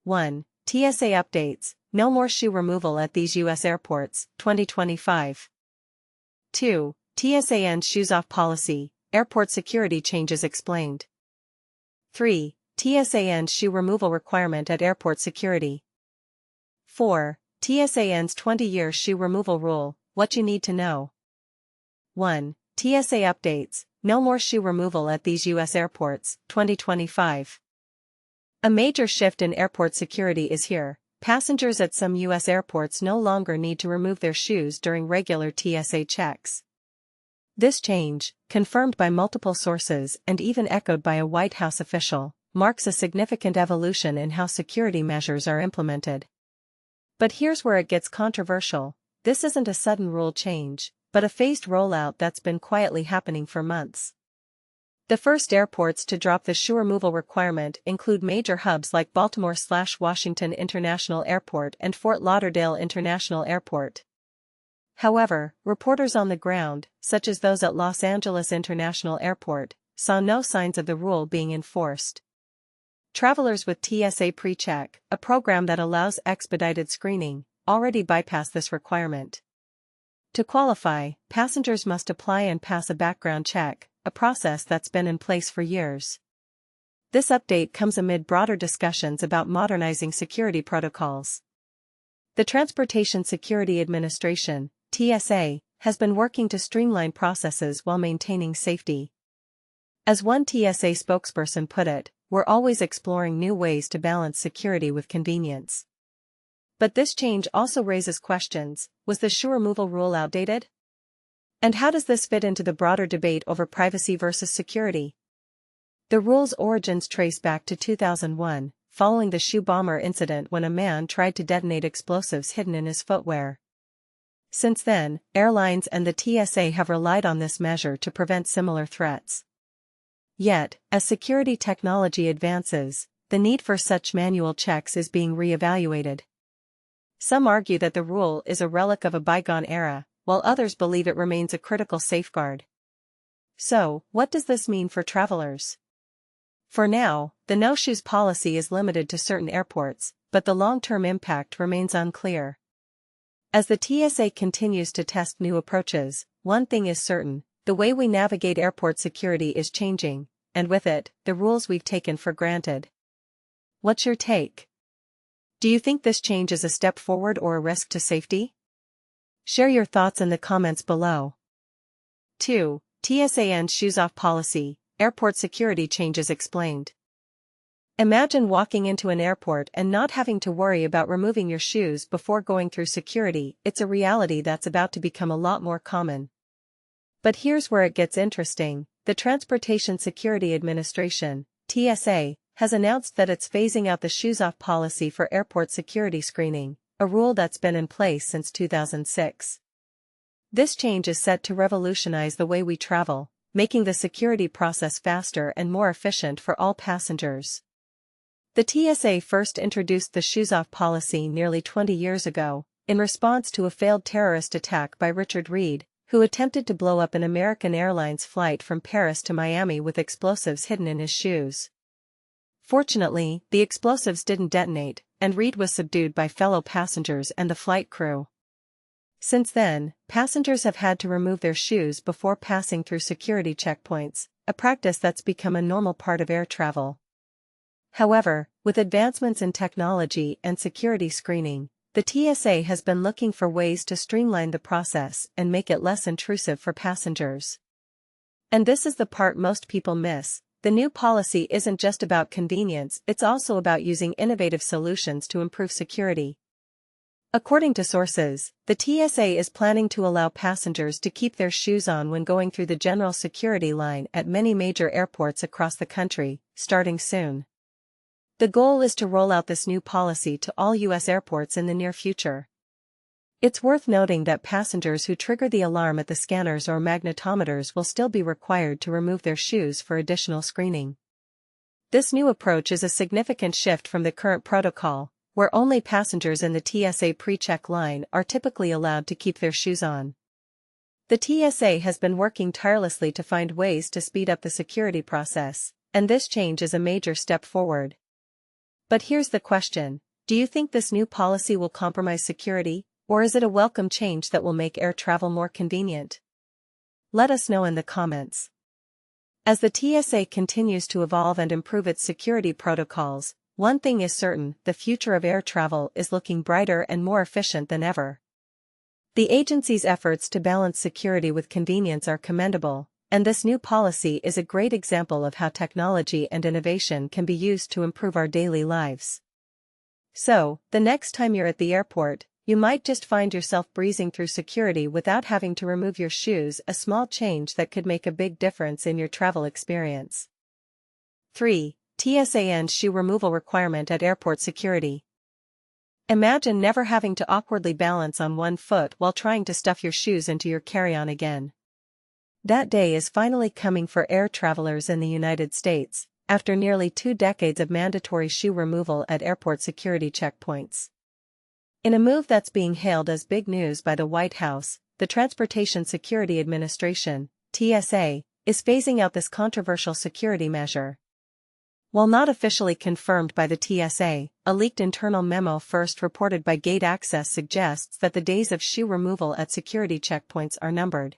1. TSA updates, no more shoe removal at these U.S. airports, 2025. 2. TSA ends shoes off policy, airport security changes explained. 3. TSA ends shoe removal requirement at airport security. 4. TSA ends 20-year shoe removal rule, what you need to know. 1. TSA updates, no more shoe removal at these U.S. airports, 2025. A major shift in airport security is here. Passengers at some U.S. airports no longer need to remove their shoes during regular TSA checks. This change, confirmed by multiple sources and even echoed by a White House official, marks a significant evolution in how security measures are implemented. But here's where it gets controversial. This isn't a sudden rule change, but a phased rollout that's been quietly happening for months. The first airports to drop the shoe removal requirement include major hubs like Baltimore/Washington International Airport and Fort Lauderdale International Airport. However, reporters on the ground, such as those at Los Angeles International Airport, saw no signs of the rule being enforced. Travelers with TSA PreCheck, a program that allows expedited screening, already bypass this requirement. To qualify, passengers must apply and pass a background check, a process that's been in place for years. This update comes amid broader discussions about modernizing security protocols. The Transportation Security Administration, TSA, has been working to streamline processes while maintaining safety. As one TSA spokesperson put it, we're always exploring new ways to balance security with convenience. But this change also raises questions. Was the shoe removal rule outdated? And how does this fit into the broader debate over privacy versus security? The rule's origins trace back to 2001, following the shoe bomber incident when a man tried to detonate explosives hidden in his footwear. Since then, airlines and the TSA have relied on this measure to prevent similar threats. Yet, as security technology advances, the need for such manual checks is being re-evaluated. Some argue that the rule is a relic of a bygone era, while others believe it remains a critical safeguard. So, what does this mean for travelers? For now, the no-shoes policy is limited to certain airports, but the long-term impact remains unclear. As the TSA continues to test new approaches, one thing is certain: the way we navigate airport security is changing, and with it, the rules we've taken for granted. What's your take? Do you think this change is a step forward or a risk to safety? Share your thoughts in the comments below. 2. TSA ends shoes off policy, airport security changes explained. Imagine walking into an airport and not having to worry about removing your shoes before going through security. It's a reality that's about to become a lot more common. But here's where it gets interesting. The Transportation Security Administration, TSA, has announced that it's phasing out the shoes-off policy for airport security screening, a rule that's been in place since 2006. This change is set to revolutionize the way we travel, making the security process faster and more efficient for all passengers. The TSA first introduced the shoes-off policy nearly 20 years ago, in response to a failed terrorist attack by Richard Reed, who attempted to blow up an American Airlines flight from Paris to Miami with explosives hidden in his shoes. Fortunately, the explosives didn't detonate, and Reed was subdued by fellow passengers and the flight crew. Since then, passengers have had to remove their shoes before passing through security checkpoints, a practice that's become a normal part of air travel. However, with advancements in technology and security screening, the TSA has been looking for ways to streamline the process and make it less intrusive for passengers. And this is the part most people miss. The new policy isn't just about convenience, it's also about using innovative solutions to improve security. According to sources, the TSA is planning to allow passengers to keep their shoes on when going through the general security line at many major airports across the country, starting soon. The goal is to roll out this new policy to all U.S. airports in the near future. It's worth noting that passengers who trigger the alarm at the scanners or magnetometers will still be required to remove their shoes for additional screening. This new approach is a significant shift from the current protocol, where only passengers in the TSA PreCheck line are typically allowed to keep their shoes on. The TSA has been working tirelessly to find ways to speed up the security process, and this change is a major step forward. But here's the question: do you think this new policy will compromise security, or is it a welcome change that will make air travel more convenient? Let us know in the comments. As the TSA continues to evolve and improve its security protocols, one thing is certain: the future of air travel is looking brighter and more efficient than ever. The agency's efforts to balance security with convenience are commendable, and this new policy is a great example of how technology and innovation can be used to improve our daily lives. So, the next time you're at the airport, you might just find yourself breezing through security without having to remove your shoes, a small change that could make a big difference in your travel experience. 3. TSA ends shoe removal requirement at airport security. Imagine never having to awkwardly balance on one foot while trying to stuff your shoes into your carry-on again. That day is finally coming for air travelers in the United States, after nearly 2 decades of mandatory shoe removal at airport security checkpoints. In a move that's being hailed as big news by the White House, the Transportation Security Administration, TSA, is phasing out this controversial security measure. While not officially confirmed by the TSA, a leaked internal memo first reported by Gate Access suggests that the days of shoe removal at security checkpoints are numbered.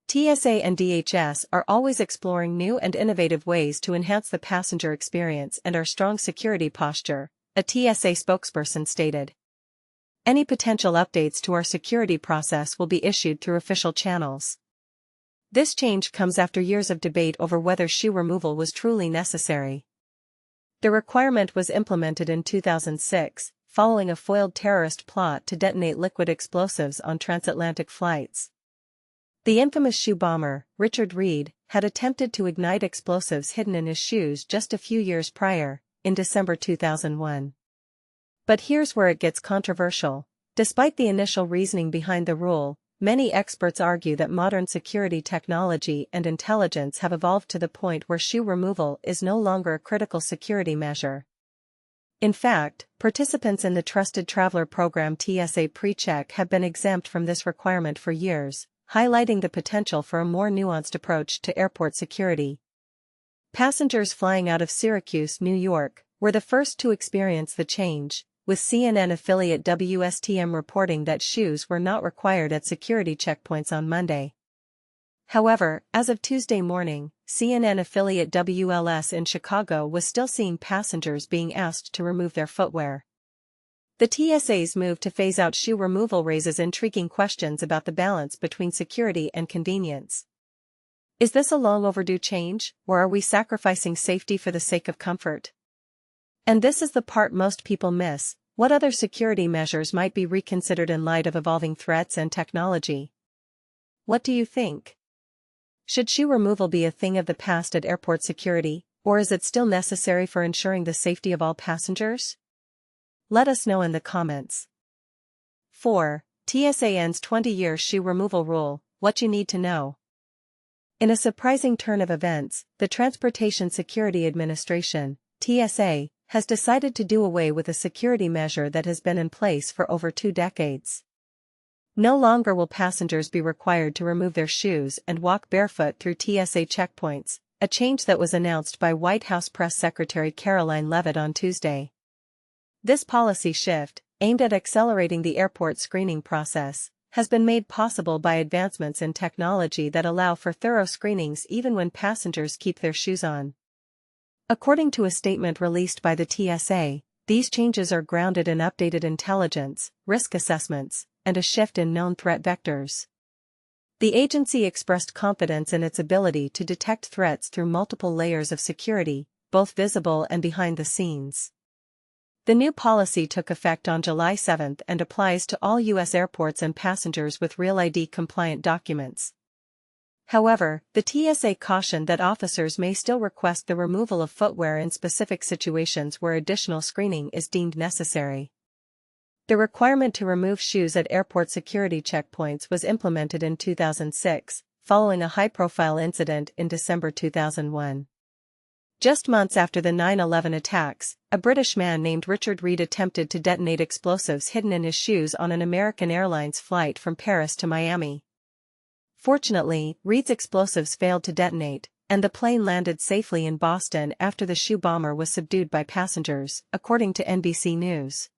TSA and DHS are always exploring new and innovative ways to enhance the passenger experience and our strong security posture, a TSA spokesperson stated. Any potential updates to our security process will be issued through official channels. This change comes after years of debate over whether shoe removal was truly necessary. The requirement was implemented in 2006, following a foiled terrorist plot to detonate liquid explosives on transatlantic flights. The infamous shoe bomber, Richard Reed, had attempted to ignite explosives hidden in his shoes just a few years prior, in December 2001. But here's where it gets controversial. Despite the initial reasoning behind the rule, many experts argue that modern security technology and intelligence have evolved to the point where shoe removal is no longer a critical security measure. In fact, participants in the Trusted Traveler program TSA PreCheck have been exempt from this requirement for years, highlighting the potential for a more nuanced approach to airport security. Passengers flying out of Syracuse, New York, were the first to experience the change, with CNN affiliate WSTM reporting that shoes were not required at security checkpoints on Monday. However, as of Tuesday morning, CNN affiliate WLS in Chicago was still seeing passengers being asked to remove their footwear. The TSA's move to phase out shoe removal raises intriguing questions about the balance between security and convenience. Is this a long overdue change, or are we sacrificing safety for the sake of comfort? And this is the part most people miss: what other security measures might be reconsidered in light of evolving threats and technology? What do you think? Should shoe removal be a thing of the past at airport security, or is it still necessary for ensuring the safety of all passengers? Let us know in the comments. 4. TSA ends 20-year shoe removal rule, what you need to know. In a surprising turn of events, the Transportation Security Administration, TSA, has decided to do away with a security measure that has been in place for over 2 decades. No longer will passengers be required to remove their shoes and walk barefoot through TSA checkpoints, a change that was announced by White House Press Secretary Caroline Leavitt on Tuesday. This policy shift, aimed at accelerating the airport screening process, has been made possible by advancements in technology that allow for thorough screenings even when passengers keep their shoes on. According to a statement released by the TSA, these changes are grounded in updated intelligence, risk assessments, and a shift in known threat vectors. The agency expressed confidence in its ability to detect threats through multiple layers of security, both visible and behind the scenes. The new policy took effect on July 7 and applies to all U.S. airports and passengers with Real ID-compliant documents. However, the TSA cautioned that officers may still request the removal of footwear in specific situations where additional screening is deemed necessary. The requirement to remove shoes at airport security checkpoints was implemented in 2006, following a high-profile incident in December 2001. Just months after the 9/11 attacks, a British man named Richard Reed attempted to detonate explosives hidden in his shoes on an American Airlines flight from Paris to Miami. Fortunately, Reed's explosives failed to detonate, And the plane landed safely in Boston after the shoe bomber was subdued by passengers, according to NBC News.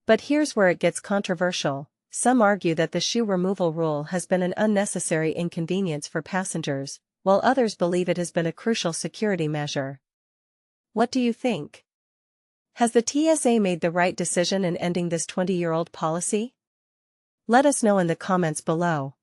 But here's where it gets controversial. Some argue that the shoe removal rule has been an unnecessary inconvenience for passengers, while others believe it has been a crucial security measure. What do you think? Has the TSA made the right decision in ending this 20-year-old policy? Let us know in the comments below.